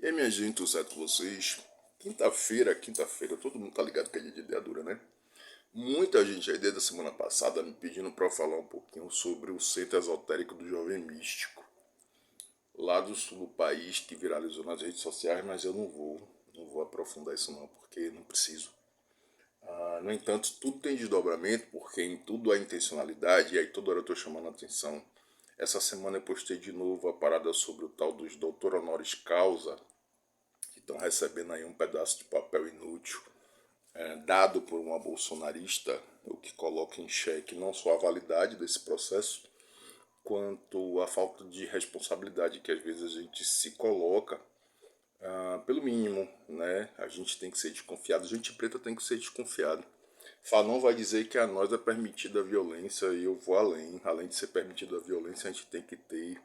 E aí, minha gente, tudo certo com vocês? Quinta-feira, todo mundo tá ligado que é dia de ideadura, né? Muita gente aí desde a semana passada me pedindo pra eu falar um pouquinho sobre o centro esotérico do Jovem Místico, lá do sul do país, que viralizou nas redes sociais, mas eu não vou aprofundar isso não, porque não preciso. No entanto, tudo tem desdobramento, porque em tudo há intencionalidade, e aí toda hora eu tô chamando a atenção. Essa semana eu postei de novo a parada sobre o tal dos doutor honoris causa, que estão recebendo aí um pedaço de papel inútil dado por uma bolsonarista, o que coloca em xeque não só a validade desse processo, quanto a falta de responsabilidade que às vezes a gente se coloca, pelo mínimo, né? A gente tem que ser desconfiado, gente preta tem que ser desconfiado. Fanon vai dizer que a nós é permitida a violência e eu vou além de ser permitida a violência, a gente tem que ter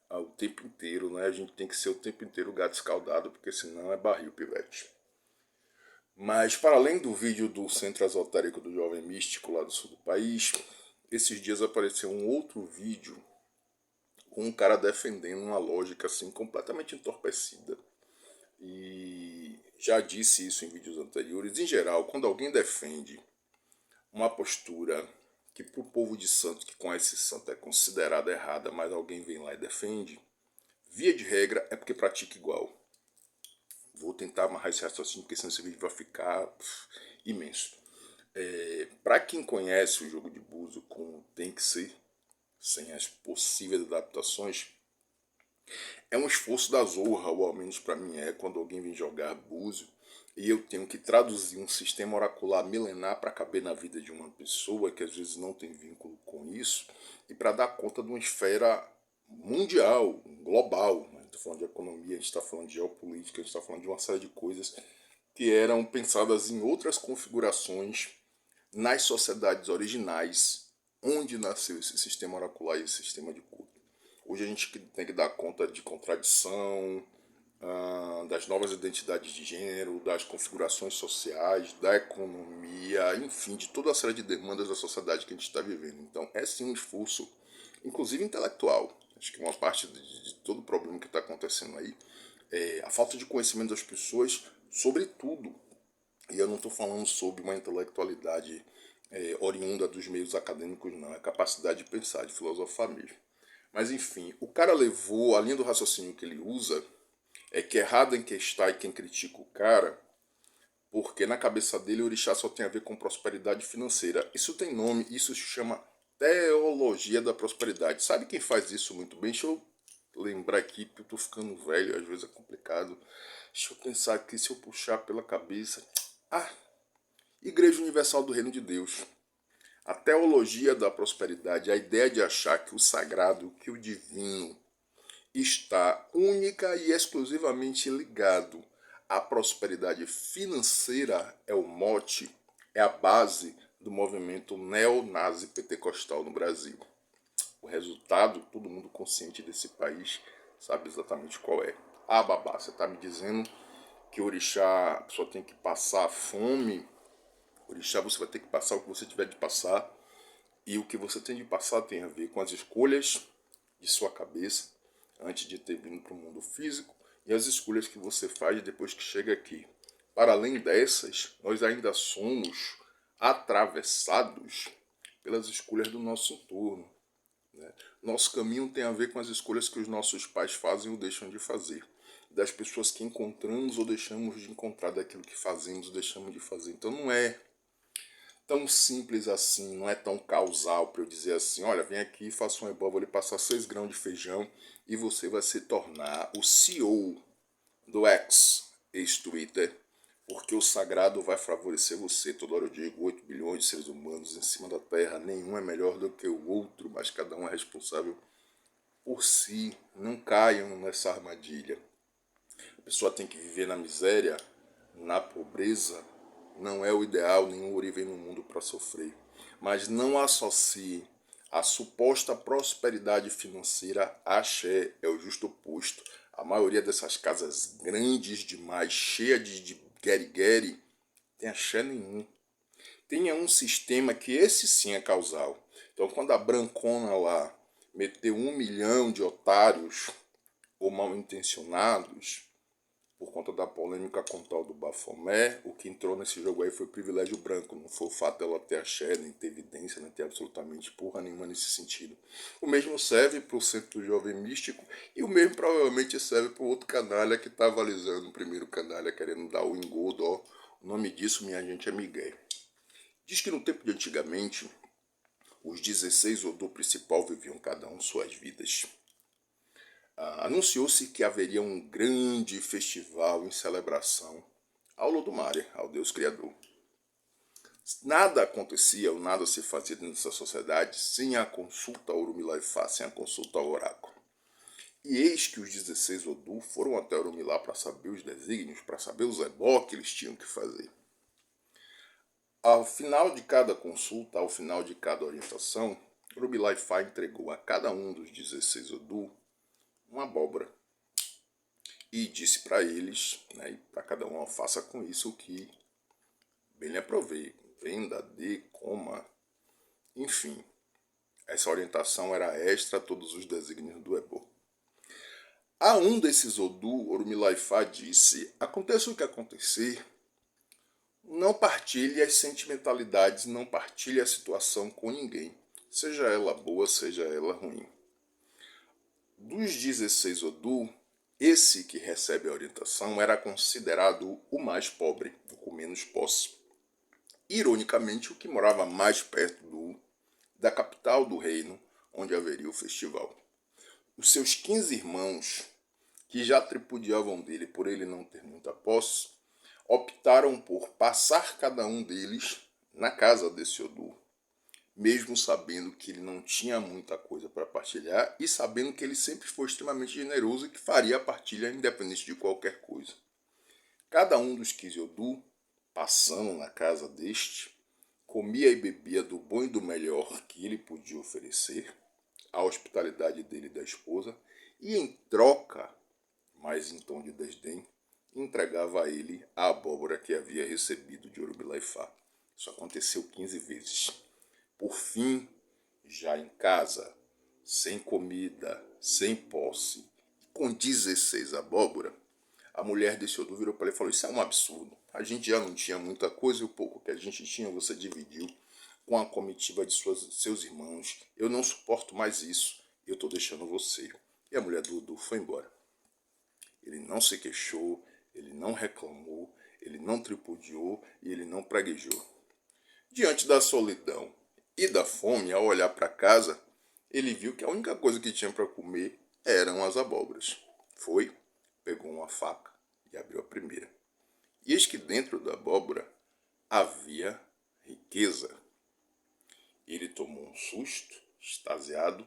o tempo inteiro, né? A gente tem que ser o tempo inteiro gato escaldado, porque senão é barril, pivete. Mas para além do vídeo do Centro Esotérico do Jovem Místico lá do sul do país, esses dias apareceu um outro vídeo com um cara defendendo uma lógica assim completamente entorpecida. E já disse isso em vídeos anteriores. Em geral, quando alguém defende uma postura que para o povo de santo que conhece santo é considerada errada, mas alguém vem lá e defende, via de regra é porque pratica igual. Vou tentar amarrar esse raciocínio, porque senão esse vídeo vai ficar imenso. Para quem conhece o jogo de búzio como tem que ser, sem as possíveis adaptações, é um esforço da zorra, ou ao menos para mim é, quando alguém vem jogar búzio e eu tenho que traduzir um sistema oracular milenar para caber na vida de uma pessoa que às vezes não tem vínculo com isso e para dar conta de uma esfera mundial, global. A gente está falando de economia, a gente está falando de geopolítica, a gente está falando de uma série de coisas que eram pensadas em outras configurações nas sociedades originais onde nasceu esse sistema oracular e esse sistema de culto. Hoje a gente tem que dar conta de contradição, das novas identidades de gênero, das configurações sociais, da economia, enfim, de toda a série de demandas da sociedade que a gente está vivendo. Então é sim um esforço, inclusive intelectual. Acho que uma parte de todo o problema que está acontecendo aí é a falta de conhecimento das pessoas sobre tudo. E eu não estou falando sobre uma intelectualidade oriunda dos meios acadêmicos, não. É capacidade de pensar, de filosofar mesmo. Mas enfim, o cara levou, a linha do raciocínio que ele usa é que errado em que está e quem critica o cara, porque na cabeça dele o orixá só tem a ver com prosperidade financeira. Isso tem nome, isso se chama teologia da prosperidade. Sabe quem faz isso muito bem? Deixa eu lembrar aqui, porque eu tô ficando velho, às vezes é complicado. Deixa eu pensar aqui, se eu puxar pela cabeça. Ah, Igreja Universal do Reino de Deus. A teologia da prosperidade, a ideia de achar que o sagrado, que o divino está única e exclusivamente ligado à prosperidade financeira é o mote, é a base do movimento neonazi pentecostal no Brasil. O resultado, todo mundo consciente desse país sabe exatamente qual é. Ah, babá, você está me dizendo que o orixá a pessoa tem que passar fome, orixá você vai ter que passar o que você tiver de passar, e o que você tem de passar tem a ver com as escolhas de sua cabeça antes de ter vindo para o mundo físico e as escolhas que você faz depois que chega aqui. Para além dessas, nós ainda somos atravessados pelas escolhas do nosso entorno. Né? Nosso caminho tem a ver com as escolhas que os nossos pais fazem ou deixam de fazer. Das pessoas que encontramos ou deixamos de encontrar, daquilo que fazemos ou deixamos de fazer. Então não é tão simples assim, não é tão causal para eu dizer assim, olha, vem aqui, faça um ebó, vou lhe passar 6 grãos de feijão e você vai se tornar o CEO do X, ex-Twitter, porque o sagrado vai favorecer você. Toda hora eu digo, 8 bilhões de seres humanos em cima da Terra, nenhum é melhor do que o outro, mas cada um é responsável por si. Não caiam nessa armadilha. A pessoa tem que viver na miséria, na pobreza, não é o ideal, nenhum Ori vem no mundo para sofrer. Mas não associe a suposta prosperidade financeira a axé, é o justo oposto. A maioria dessas casas grandes demais, cheias de gueri-gueri, tem axé nenhum. Tenha um sistema que esse sim é causal. Então quando a Brancona lá meteu 1 milhão de otários ou mal intencionados, por conta da polêmica com o tal do Bafomé. O que entrou nesse jogo aí foi o privilégio branco, não foi o fato dela ter axé, nem ter evidência, nem ter absolutamente porra nenhuma nesse sentido. O mesmo serve para o Centro do Jovem Místico e o mesmo provavelmente serve para o outro canalha que tá avalizando o primeiro canalha, querendo dar o engodo, ó. O nome disso, minha gente, é Miguel. Diz que no tempo de antigamente, os 16 Odu principal viviam cada um suas vidas. Anunciou-se que haveria um grande festival em celebração ao Lodumare, ao Deus Criador. Nada acontecia ou nada se fazia nessa sociedade sem a consulta ao Urumilá-Ifá, sem a consulta ao oráculo. E eis que os 16 Odu foram até Urumilá para saber os desígnios, para saber os ebó que eles tinham que fazer. Ao final de cada consulta, ao final de cada orientação, Urumilá-Ifá entregou a cada um dos 16 Odu uma abóbora e disse para eles, né, e para cada um, faça com isso o que bem lhe aprovei, venda, dê, coma, enfim. Essa orientação era extra a todos os desígnios do ebó. A um desses Odu, Urumilá-Ifá disse, aconteça o que acontecer, não partilhe as sentimentalidades, não partilhe a situação com ninguém, seja ela boa, seja ela ruim. Dos 16 Odu, esse que recebe a orientação era considerado o mais pobre, o com menos posse. Ironicamente, o que morava mais perto da capital do reino, onde haveria o festival. Os seus 15 irmãos, que já tripudiavam dele por ele não ter muita posse, optaram por passar cada um deles na casa desse Odu, mesmo sabendo que ele não tinha muita coisa para partilhar e sabendo que ele sempre foi extremamente generoso e que faria a partilha independente de qualquer coisa. Cada um dos 15 Odu, passando na casa deste, comia e bebia do bom e do melhor que ele podia oferecer, a hospitalidade dele e da esposa, e em troca, mas em tom de desdém, entregava a ele a abóbora que havia recebido de Urumilá-Ifá. Isso aconteceu 15 vezes. Por fim, já em casa, sem comida, sem posse, com 16 abóbora, a mulher desse Odu virou para ele e falou, isso é um absurdo. A gente já não tinha muita coisa e o pouco que a gente tinha você dividiu com a comitiva de seus irmãos. Eu não suporto mais isso. Eu estou deixando você. E a mulher do Odu foi embora. Ele não se queixou, ele não reclamou, ele não tripudiou e ele não praguejou. Diante da solidão e da fome, ao olhar para casa, ele viu que a única coisa que tinha para comer eram as abóboras. Foi, pegou uma faca e abriu a primeira. E eis que dentro da abóbora havia riqueza. Ele tomou um susto, extasiado,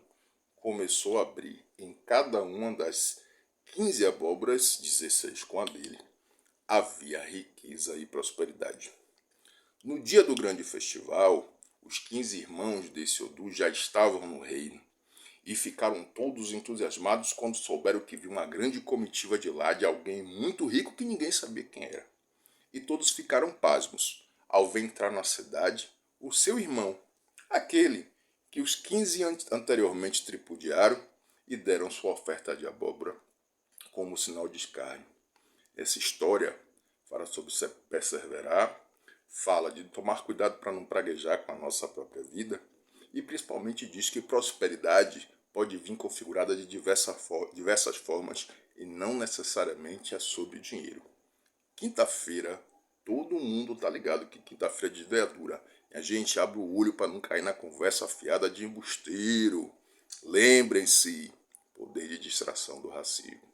começou a abrir em cada uma das 15 abóboras, 16 com a dele, havia riqueza e prosperidade. No dia do grande festival, os 15 irmãos desse Odu já estavam no reino e ficaram todos entusiasmados quando souberam que viu uma grande comitiva de lá de alguém muito rico que ninguém sabia quem era. E todos ficaram pasmos ao ver entrar na cidade o seu irmão, aquele que os 15 anteriormente tripudiaram e deram sua oferta de abóbora como sinal de escárnio. Essa história fala sobre perseverar, fala de tomar cuidado para não praguejar com a nossa própria vida e principalmente diz que prosperidade pode vir configurada de diversas formas e não necessariamente é sobre dinheiro. Quinta-feira, todo mundo tá ligado que quinta-feira é de veadura. E a gente abre o olho para não cair na conversa fiada de embusteiro. Lembrem-se, poder de distração do racismo.